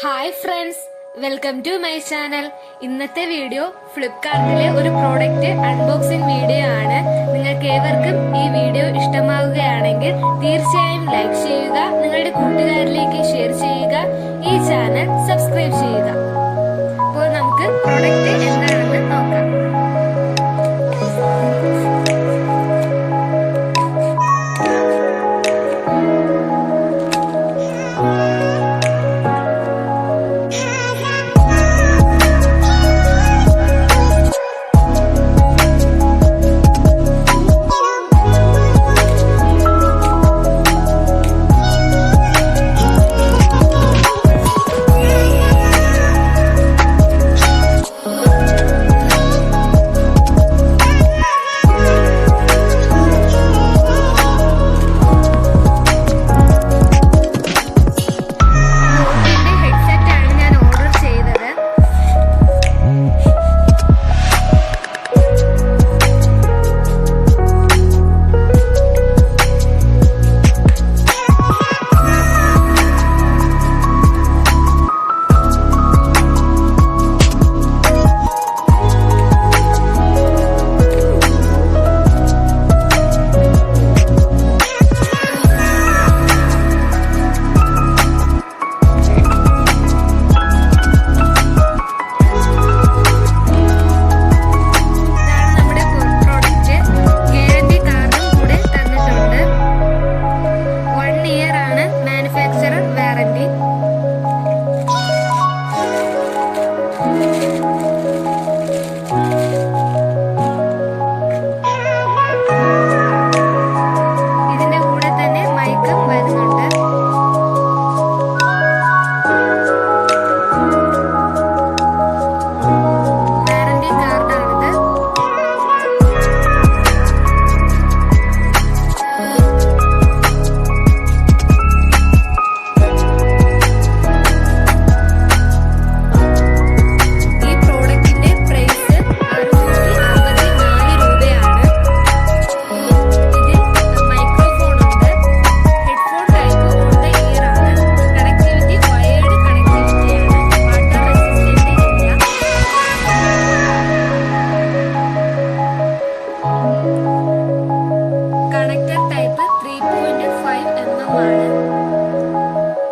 Hi friends, welcome to my channel. ഇന്നത്തെ video ഫ്ലിപ്കാർട്ടിലെ ഒരു പ്രോഡക്റ്റ് അൺബോക്സിംഗ് വീഡിയോ ആണ്. നിങ്ങൾക്ക് ഏവർക്കും ഈ വീഡിയോ ഇഷ്ടമാവുകയാണെങ്കിൽ തീർച്ചയായും ലൈക്ക് ചെയ്യുക, നിങ്ങളുടെ കൂട്ടുകാരിലേക്ക് ഷെയർ ചെയ്യുക, ഈ ചാനൽ സബ്സ്ക്രൈബ് ചെയ്യുക. അപ്പോൾ നമുക്ക് പ്രോഡക്റ്റ് എന്താണെന്ന് നോക്കാം.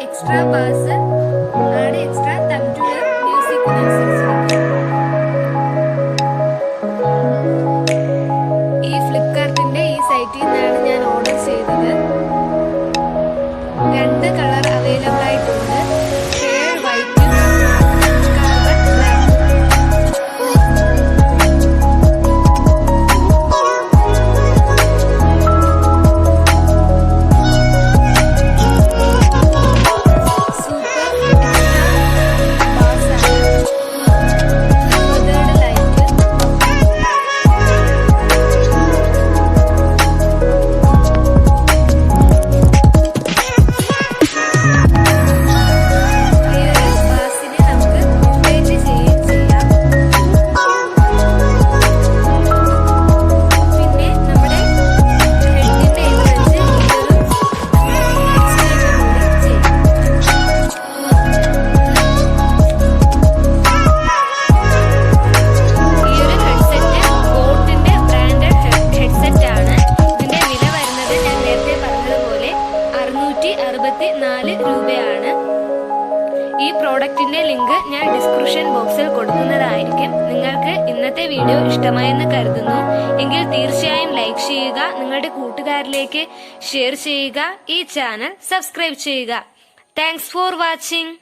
എക്സ്ട്രാ ബാസ് ആഡ് എക്സ്ട്രാ തം ടു യുവർ മ്യൂസിക്കിനനുസരിച്ച്. ഈ ഫ്ലിപ്കാർട്ടിന്റെ ഈ സൈറ്റിൽ നിന്നാണ് ഞാൻ ഓർഡർ ചെയ്തത്. 2 കളർ അവൈലബിൾ ആയിട്ടുണ്ട്, ഷെയ്ഡ് വൈറ്റ്, കാർബൺ ബ്ലാക്ക്. രൂപയാണ്. ഈ പ്രോഡക്റ്റിന്റെ ലിങ്ക് ഞാൻ ഡിസ്ക്രിപ്ഷൻ ബോക്സിൽ കൊടുക്കുന്നതായിരിക്കും. നിങ്ങൾക്ക് ഇന്നത്തെ വീഡിയോ ഇഷ്ടമായെന്ന് കരുതുന്നു. എങ്കിൽ തീർച്ചയായും ലൈക്ക് ചെയ്യുക, നിങ്ങളുടെ കൂട്ടുകാരിലേക്ക് ഷെയർ ചെയ്യുക, ഈ ചാനൽ സബ്സ്ക്രൈബ് ചെയ്യുക. Thanks for watching.